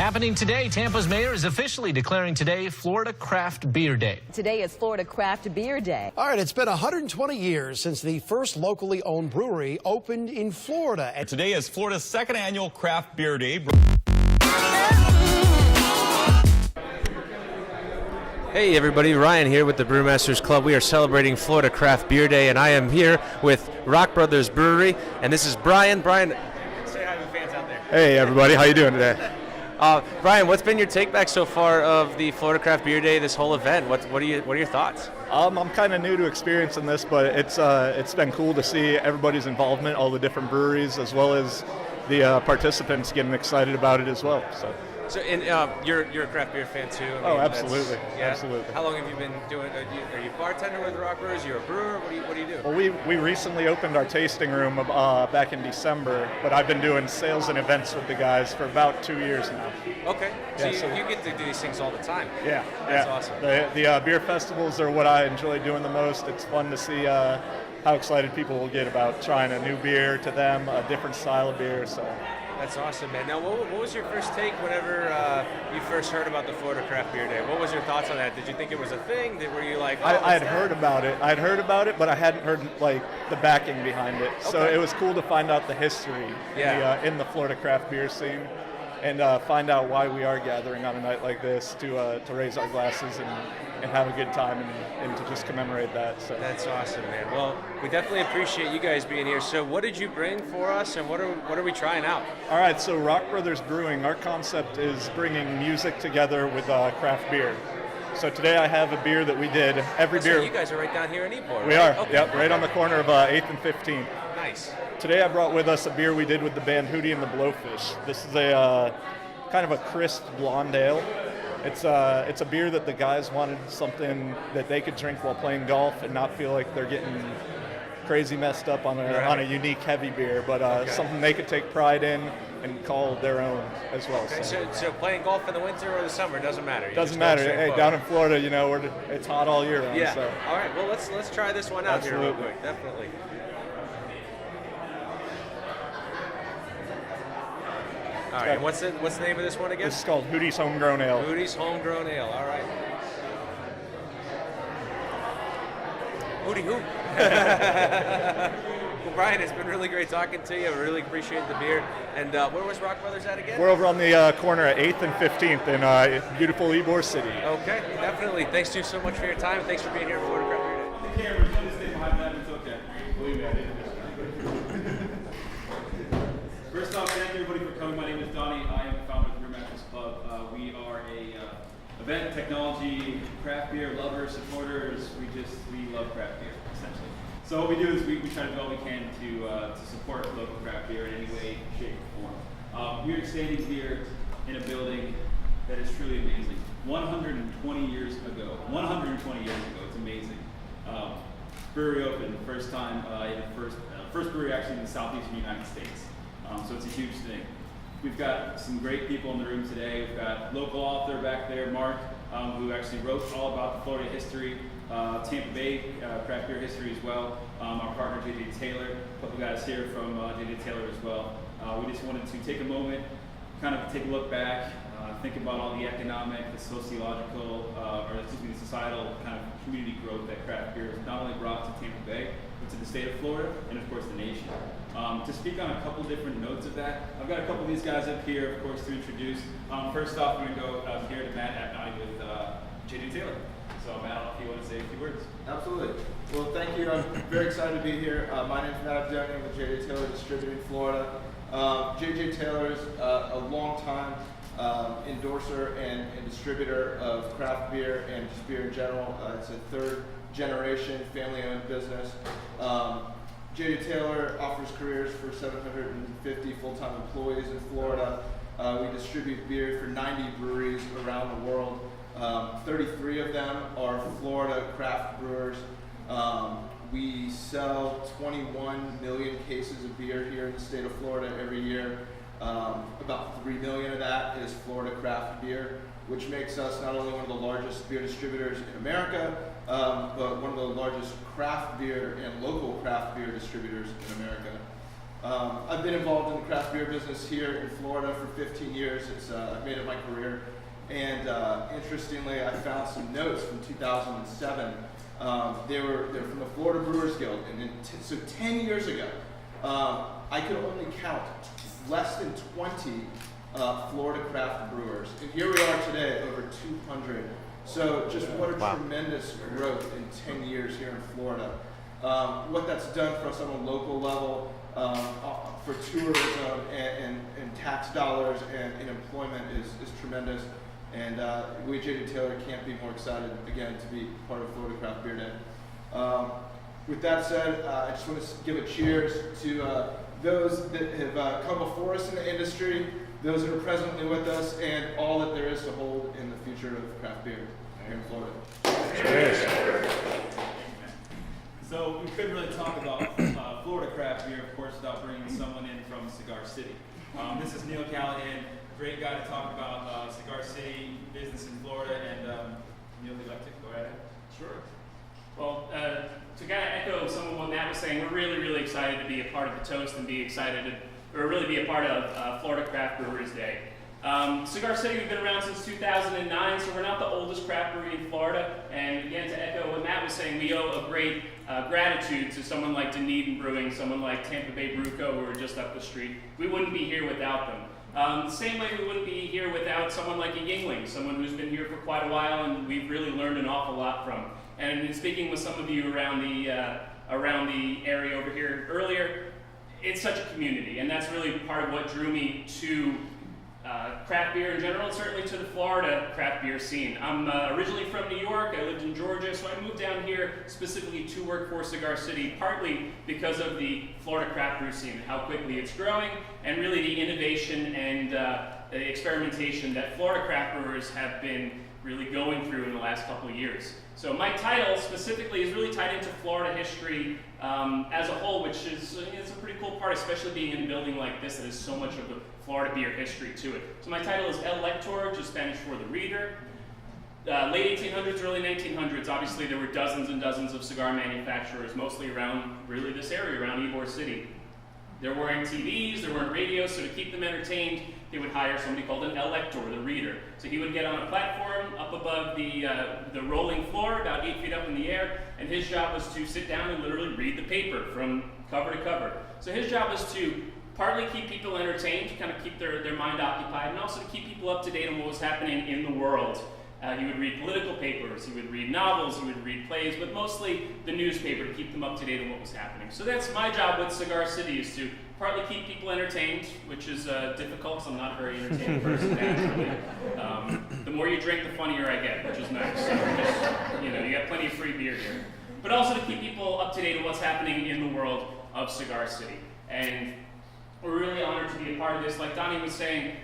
Happening today, Tampa's mayor is officially declaring today Florida Craft Beer Day. Today is Florida Craft Beer Day. All right, it's been 120 years since the first locally owned brewery opened in Florida. And today is Florida's second annual Craft Beer Day. Hey everybody, Ryan here with the Brewmasters.Club. We are celebrating Florida Craft Beer Day, and I am here with Rock Brothers Brewery, and this is Brian. Brian, say hi to the fans out there. Hey everybody, how you doing today? Brian, what's been your take back so far of the Florida Craft Beer Day, this whole event? What are your thoughts? I'm kind of new to experiencing this, but it's been cool to see everybody's involvement, all the different breweries, as well as the participants getting excited about it as well. So, and you're a craft beer fan too? Oh, absolutely, absolutely. How long have you been doing? Are you a bartender with Rock Brewers? You're a brewer. What do you do? Well, we recently opened our tasting room back in December, but I've been doing sales and events with the guys for about 2 years now. Okay, so you get to do these things all the time. Yeah, that's awesome. The beer festivals are what I enjoy doing the most. It's fun to see how excited people will get about trying a new beer to them, a different style of beer. So. That's awesome, man. Now, what was your first take whenever you first heard about the Florida Craft Beer Day? What was your thoughts on that? Did you think it was a thing? Were you like, I had heard about it. I'd heard about it, but I hadn't heard like the backing behind it. Okay. So it was cool to find out the history in the Florida craft beer scene, and find out why we are gathering on a night like this to raise our glasses and have a good time and to just commemorate that. So that's awesome, man. Well, we definitely appreciate you guys being here. So what did you bring for us, and what are we trying out? All right, so Rock Brothers Brewing, our concept is bringing music together with craft beer. So today I have a beer that we did. Beer. So you guys are right down here in Ybor, We right? are, Okay. Yep, right on the corner of 8th and 15th. Nice. Today I brought with us a beer we did with the band Hootie and the Blowfish. This is a kind of a crisp blonde ale. It's a beer that the guys wanted something that they could drink while playing golf and not feel like they're getting crazy messed up on a unique heavy beer, but something they could take pride in and call their own as well. Okay, so playing golf in the winter or the summer, doesn't matter. Doesn't matter. Hey, down in Florida, it's hot all year round. Yeah. So. All right. Well, let's try this one out Absolutely. here real quick. Definitely. All right, and what's the name of this one again? This is called Hootie's Homegrown Ale. Hootie's Homegrown Ale, all right. Hootie Hoot. Well, Brian, it's been really great talking to you. I really appreciate the beer. And where was Rock Brothers at again? We're over on the corner at 8th and 15th in beautiful Ybor City. Okay, definitely. Thanks you so much for your time. Thanks for being here at Florida Craft Beer Day. The camera's going to stay behind that. It's okay. Believe me, I didn't. First off, thank you everybody for coming. My name is Donnie. I am the founder of the Brewmasters.Club. We are a event, technology, craft beer lovers, supporters. We love craft beer, essentially. So what we do is we try to do all we can to support local craft beer in any way, shape, or form. We are standing here in a building that is truly amazing. 120 years ago, it's amazing. Brewery opened the first time, first brewery actually in the southeastern United States. So it's a huge thing. We've got some great people in the room today. We've got local author back there, Mark, who actually wrote all about the Florida history, Tampa Bay craft beer history as well. Our partner, JJ Taylor, a couple guys here from JJ Taylor as well. We just wanted to take a moment, kind of take a look back, think about all the economic, the sociological, the societal kind of community growth that craft beer has not only brought to Tampa Bay, but to the state of Florida and of course the nation. To speak on a couple different notes of that, I've got a couple of these guys up here, of course, to introduce. First off, I'm going to go here to Matt Abney with JJ Taylor. So Matt, if you want to say a few words. Absolutely. Well, thank you. I'm very excited to be here. My name is Matt Abney. I'm with JJ Taylor Distributing Florida. JJ Taylor is a long-time endorser and distributor of craft beer and just beer in general. It's a third-generation family-owned business. JJ Taylor offers careers for 750 full-time employees in Florida. We distribute beer for 90 breweries around the world. 33 of them are Florida craft brewers. We sell 21 million cases of beer here in the state of Florida every year. About 3 million of that is Florida craft beer, which makes us not only one of the largest beer distributors in America, but one of the largest craft beer and local craft beer distributors in America. I've been involved in the craft beer business here in Florida for 15 years. I've made it my career. And interestingly, I found some notes from 2007. They were from the Florida Brewers Guild. And so 10 years ago, I could only count less than 20 Florida craft brewers. And here we are today, over 200. So just what a tremendous growth in 10 years here in Florida. What that's done for us on a local level, for tourism and tax dollars and employment is tremendous. And we at J.J. Taylor can't be more excited, again, to be part of Florida Craft Beer Day. With that said, I just want to give a cheers to those that have come before us in the industry, those that are presently with us, and all that there is to hold in the future of craft beer here in Florida. Cheers. So we couldn't really talk about Florida craft beer, of course, without bringing someone in from Cigar City. This is Neil Callahan, great guy to talk about Cigar City business in Florida, and Neil, would you like to go ahead? Sure. Well, to kind of echo some of what Matt was saying, we're really, really excited to be a part of the toast and be really be a part of Florida Craft Brewers Day. Cigar City, we've been around since 2009, so we're not the oldest craft brewery in Florida. And again, to echo what Matt was saying, we owe a great gratitude to someone like Dunedin Brewing, someone like Tampa Bay Brew Co, who are just up the street. We wouldn't be here without them. The same way we wouldn't be here without someone like a Yingling, someone who's been here for quite a while and we've really learned an awful lot from. And in speaking with some of you around the area over here earlier, it's such a community, and that's really part of what drew me to craft beer in general, and certainly to the Florida craft beer scene. I'm originally from New York. I lived in Georgia, so I moved down here specifically to work for Cigar City, partly because of the Florida craft brew scene, how quickly it's growing, and really the innovation and the experimentation that Florida craft brewers have been really going through in the last couple of years. So my title specifically is really tied into Florida history as a whole, which is it's a pretty cool part, especially being in a building like this that has so much of the Florida beer history to it. So my title is El Lector, which is Spanish for the reader. Late 1800s, early 1900s, obviously there were dozens and dozens of cigar manufacturers, mostly around really this area, around Ybor City. There weren't TVs, there weren't radios, so to keep them entertained, they would hire somebody called an El Lector, the reader. So he would get on a platform up above the rolling floor, about 8 feet up in the air, and his job was to sit down and literally read the paper from cover to cover. So his job was to partly keep people entertained, to kind of keep their mind occupied, and also to keep people up to date on what was happening in the world. He would read political papers, he would read novels, he would read plays, but mostly the newspaper to keep them up to date on what was happening. So that's my job with Cigar City, is to partly keep people entertained, which is difficult because I'm not a very entertaining person naturally. The more you drink, the funnier I get, which is nice. So just, you got plenty of free beer here. But also to keep people up to date on what's happening in the world of Cigar City. And we're really honored to be a part of this. Like Donnie was saying,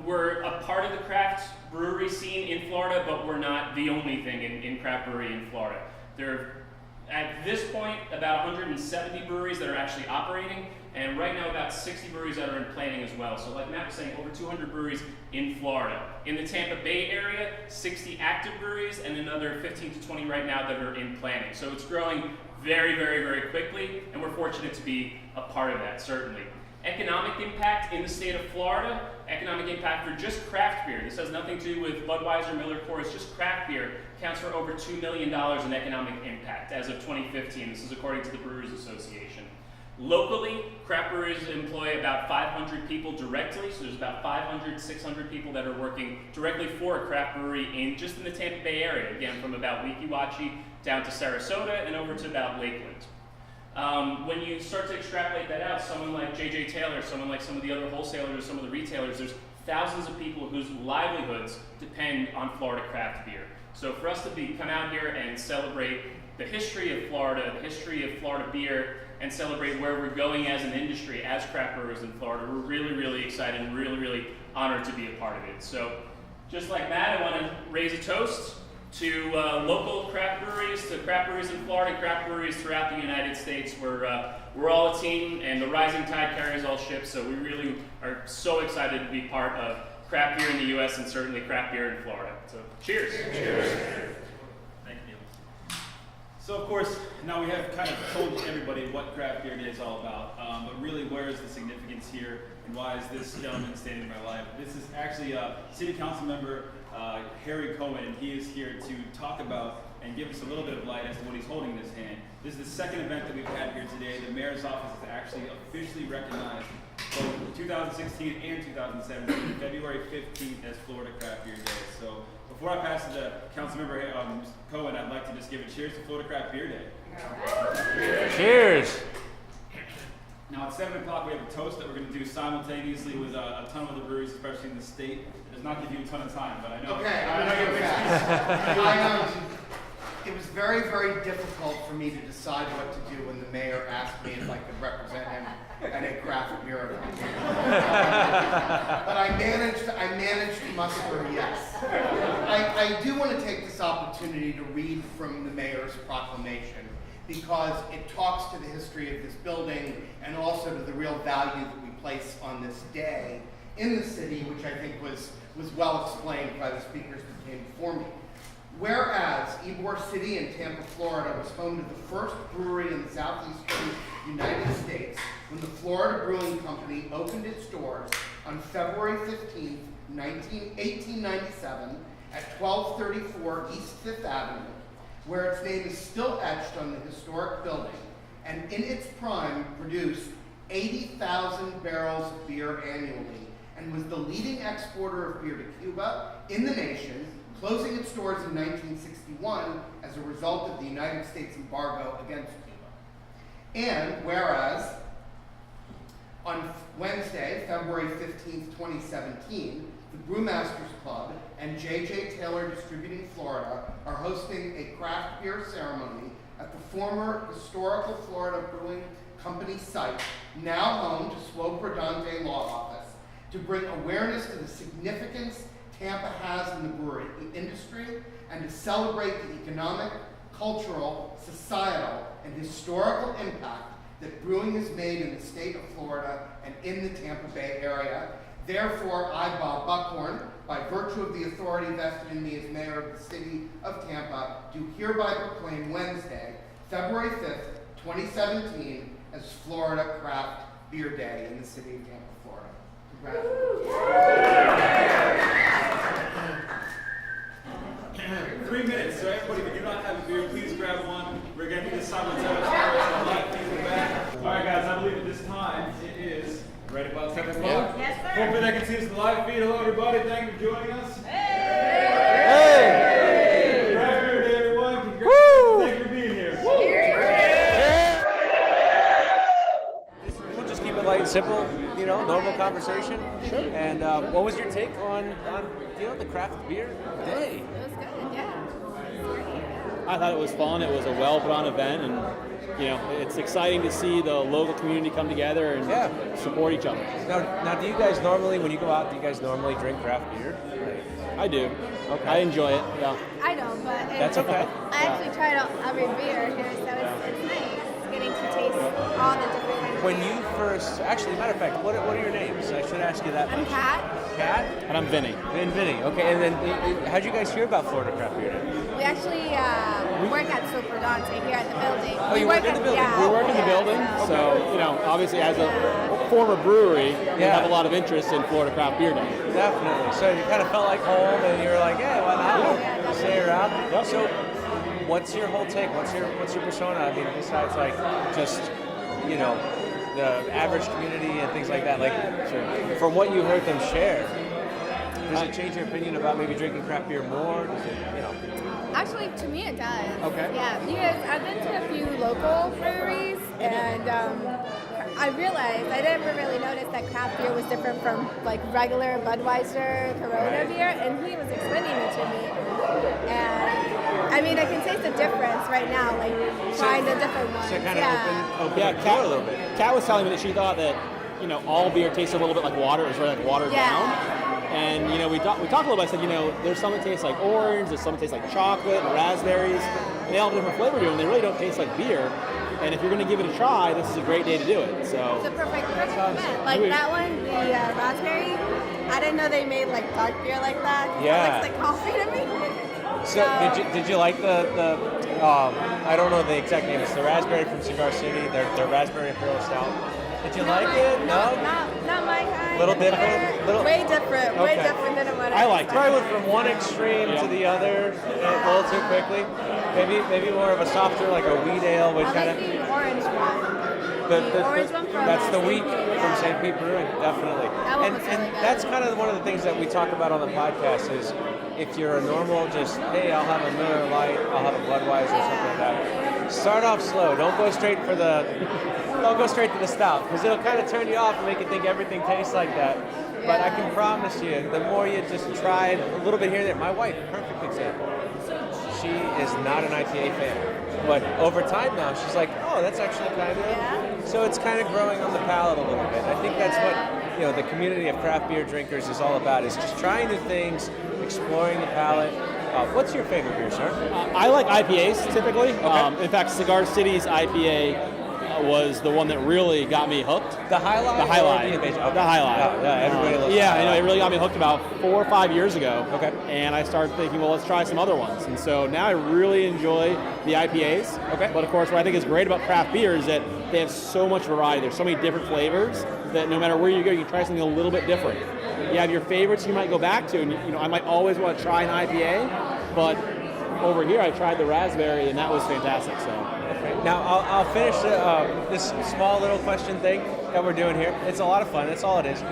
we're a part of the craft brewery scene in Florida, but we're not the only thing in craft brewery in Florida. There are, at this point, about 170 breweries that are actually operating, and right now about 60 breweries that are in planning as well. So like Matt was saying, over 200 breweries in Florida. In the Tampa Bay area, 60 active breweries, and another 15 to 20 right now that are in planning. So it's growing very, very, very quickly, and we're fortunate to be a part of that, certainly. Economic impact in the state of Florida, economic impact for just craft beer. This has nothing to do with Budweiser, Miller Coors, just craft beer counts for over $2 million in economic impact as of 2015. This is according to the Brewers Association. Locally, craft breweries employ about 500 people directly, so there's about 500, 600 people that are working directly for a craft brewery just in the Tampa Bay area, again, from about Weeki Wachee down to Sarasota and over to about Lakeland. When you start to extrapolate that out, someone like J.J. Taylor, someone like some of the other wholesalers, some of the retailers, there's thousands of people whose livelihoods depend on Florida craft beer. So for us to come out here and celebrate the history of Florida, the history of Florida beer, and celebrate where we're going as an industry, as craft brewers in Florida, we're really, really excited and really, really honored to be a part of it. So just like that, I want to raise a toast to local craft breweries, to craft breweries in Florida, and craft breweries throughout the United States. We're all a team, and the rising tide carries all ships, so we really are so excited to be part of craft beer in the U.S. and certainly craft beer in Florida. So cheers. Cheers. Thank you. So of course, now we have kind of told everybody what Craft Beer Day is all about, but really where is the significance here and why is this gentleman standing in my life? This is actually City Council member Harry Cohen, and he is here to talk about and give us a little bit of light as to what he's holding in his hand. This is the second event that we've had here today. The mayor's office has actually officially recognized both 2016 and 2017, February 15th as Florida Craft Beer Day. So before I pass it to Councilmember Cohen, I'd like to just give a cheers to Florida Craft Beer Day. Cheers. Now at 7 o'clock we have a toast that we're going to do simultaneously with a ton of other breweries, especially in the state. It does not give you a ton of time, but I know. Okay, I know you're fast. It was very, very difficult for me to decide what to do when the mayor asked me if I could represent him at a craft beer event. But I managed to muster a yes. I do want to take this opportunity to read from the mayor's proclamation because it talks to the history of this building and also to the real value that we place on this day in the city, which I think was well explained by the speakers that came before me. Whereas Ybor City in Tampa, Florida was home to the first brewery in the southeastern United States when the Florida Brewing Company opened its doors on February 15, 1897 at 1234 East Fifth Avenue, where its name is still etched on the historic building, and in its prime produced 80,000 barrels of beer annually, and was the leading exporter of beer to Cuba in the nation, closing its doors in 1961 as a result of the United States embargo against Cuba. And whereas on Wednesday, February 15th, 2017, the Brewmasters.Club and J.J. Taylor Distributing Florida are hosting a craft beer ceremony at the former historical Florida Brewing Company site, now home to Swope Rodante Law Office, to bring awareness to the significance Tampa has in the brewery industry and to celebrate the economic, cultural, societal, and historical impact that brewing has made in the state of Florida and in the Tampa Bay area. Therefore, I, Bob Buckhorn, by virtue of the authority vested in me as mayor of the city of Tampa, do hereby proclaim Wednesday, February 5th, 2017, as Florida Craft Beer Day in the city of Tampa, Florida. Congratulations. 3 minutes, so everybody, if you do not have a beer, please grab one. We're going to do this simultaneously. All right, guys, I believe at this time it is right about 7 o'clock. Yes, sir. Hopefully they can see us in the live feed. Hello, everybody. Thank you for joining us. Hey! Craft Beer Day, everyone. Congratulations. Thank you for being here. We'll just keep it light and simple, normal conversation. Sure. And what was your take on the craft beer day? It was good, yeah. I thought it was fun. It was a well put on event, and it's exciting to see the local community come together and support each other. Now, do you guys normally, when you go out, drink craft beer? I do. Okay. I enjoy it. Yeah. I don't, but That's okay. I actually tried out every beer here, so it's nice getting to taste all the different kinds of When beer. you first, actually, matter of fact, what are your names? I should ask you that. I'm much. Kat. Kat? And I'm Vinny. And Vinny. Okay, and then how'd you guys hear about Florida Craft Beer Day? We actually work at Swope Rodante here at the building. Oh, you work in the building? Yeah, We work in the building, so obviously as a former brewery, we have a lot of interest in Florida Craft Beer Day. Definitely. So you kind of felt like home, and you were like, "Hey, why not? Yeah, Stay around." Yep. So, what's your whole take? What's your persona? I mean, besides just the average community and things like that. From what you heard them share, does it change your opinion about maybe drinking craft beer more? Does it, Actually, to me it does. Okay. Yeah, because I've been to a few local breweries, and I realized I never really noticed that craft beer was different from regular Budweiser, Corona beer, and he was explaining it to me. And I mean, I can taste the difference right now, trying the different ones. So kind of open the door a little bit. Kat was telling me that she thought that all beer tasted a little bit like water. It was very watered down. And we talked a little bit. I said, there's some that taste like orange, there's some that taste like chocolate and raspberries, and they all have different flavor to them. They really don't taste like beer. And if you're going to give it a try, this is a great day to do it. So it's a perfect event. That one, the raspberry. I didn't know they made dark beer like that. Yeah. It looks like coffee to me. So did you like the I don't know the exact name. It's the raspberry from Cigar City. Their raspberry imperial stout. Did you like it? No? Not my kind. Little different? Way different. Way different than what I liked it. Probably went from one extreme to the other a little too quickly. Maybe more of a softer, like a wheat ale, which kind of. The orange one. The orange one from that's the St. wheat Pete. from St. Pete Brewing, definitely. That one was really good. That's kind of one of the things that we talk about on the podcast is if you're a normal, just hey, I'll have a Miller Lite, I'll have a Budweiser, something like that. Start off slow. Don't go straight to the stout because it'll kind of turn you off and make you think everything tastes like that. But I can promise you, the more you just try a little bit here and there. My wife, perfect example. She is not an IPA fan, but over time now, she's like, oh, that's actually kind of. Yeah. So it's kind of growing on the palate a little bit. I think that's what the community of craft beer drinkers is all about: is just trying new things, exploring the palate. What's your favorite beer, sir? I like IPAs typically. Okay. In fact, Cigar City's IPA was the one that really got me hooked. The Highlight? The Highlight. Okay. The Highlight. Yeah, everybody loves Yeah, the I know. Highlight. It really got me hooked about 4 or 5 years ago. Okay. And I started thinking, well, let's try some other ones. And so now I really enjoy the IPAs. Okay. But of course, what I think is great about craft beer is that they have so much variety. There's so many different flavors that no matter where you go, you can try something a little bit different. You have your favorites you might go back to, and I might always want to try an IPA, but over here I tried the raspberry, and that was fantastic. So. Now, I'll finish this small little question thing that we're doing here. It's a lot of fun. That's all it is.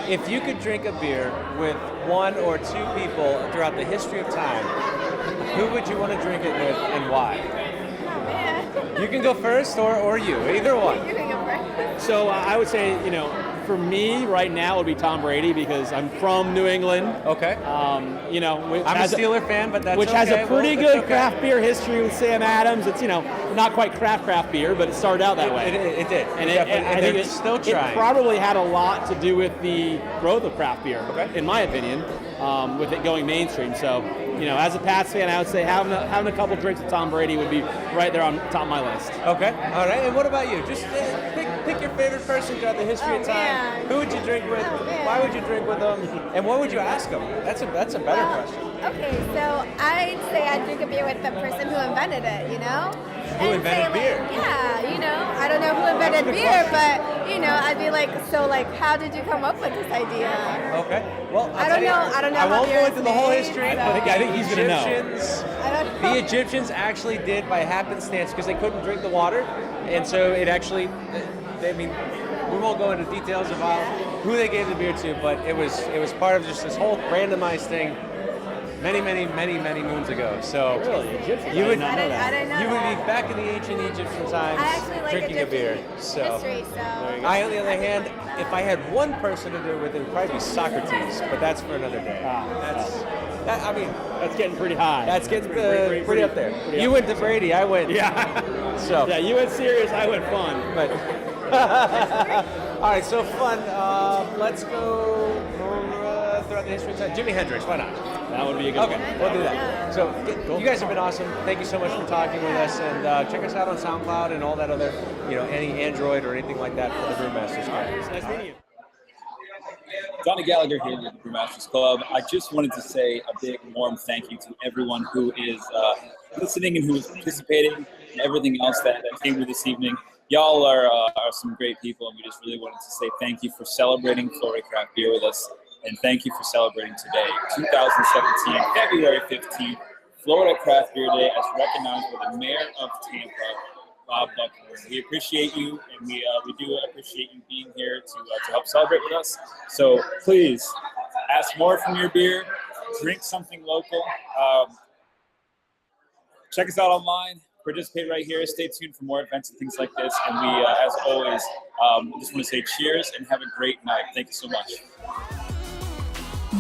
If you could drink a beer with 1 or 2 people throughout the history of time, who would you want to drink it with and why? Oh, man. You can go first or you, either one. You can go first. So I would say, for me right now it would be Tom Brady because I'm from New England. Okay. I'm a Steeler fan, but that's which okay. has a pretty Well, good okay. craft beer history with Sam Adams. It's not quite craft beer, but it started out that way. It did. And I think it's still trying. It probably had a lot to do with the growth of craft beer, Okay. in my opinion, with it going mainstream. So, as a Pats fan, I would say having a couple drinks with Tom Brady would be right there on top of my list. Okay. All right. And what about you? Just pick your favorite person throughout the history of time. Man. Who would you drink with? Man. Why would you drink with them? And what would you ask them? That's a better question. Okay, so I'd say I'd drink a beer with the person who invented it, Who And invented say, beer? Yeah, I don't know who invented good beer, question. but, I'd be like, so, how did you come up with this idea? Okay. Well, I don't know I how won't go beer into is the whole made, history. so- I think he's going to know. Egyptians. I don't know. The Egyptians actually did by happenstance because they couldn't drink the water, and so it actually. We won't go into details of who they gave the beer to, but it was part of just this whole randomized thing many moons ago. So Really? Egyptians? you I would did not know that. I didn't know you would that. be back in the ancient Egyptian times I actually like drinking a beer. Egyptian So history, so. I, on the other hand, if I had one person to do it with, it would probably be Socrates, but that's for another day. That's getting pretty high. That's getting pretty up there. pretty You up went to Brady, I went. Yeah. So. Yeah, you went serious, I went fun. But all right, so fun. Let's go throughout the history of time. Jimi Hendrix, why not? That would be a good Okay, one. we'll do that. So you guys have been awesome. Thank you so much for talking with us, and check us out on SoundCloud and all that other, any Android or anything like that for the Brewmasters. Nice meeting you. Donnie Gallagher here with the Brewmasters.Club. I just wanted to say a big warm thank you to everyone who is listening and who is participating and everything else that came with this evening. Y'all are some great people, and we just really wanted to say thank you for celebrating Florida Craft Beer with us, and thank you for celebrating today, 2017, February 15th, Florida Craft Beer Day, as recognized by the Mayor of Tampa, Bob Buckley. We appreciate you, and we do appreciate you being here to help celebrate with us. So please, ask more from your beer, drink something local, check us out online, participate right here, stay tuned for more events and things like this, and we, as always, just want to say cheers and have a great night. Thank you so much.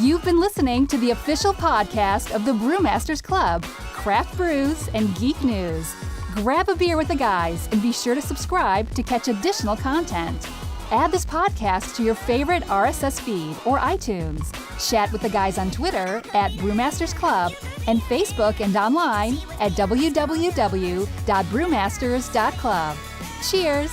You've been listening to the official podcast of the Brewmasters Club, Craft Brews, and Geek News. Grab a beer with the guys and be sure to subscribe to catch additional content. Add this podcast to your favorite RSS feed or iTunes. Chat with the guys on Twitter at Brewmasters Club and Facebook and online at www.brewmasters.club. Cheers!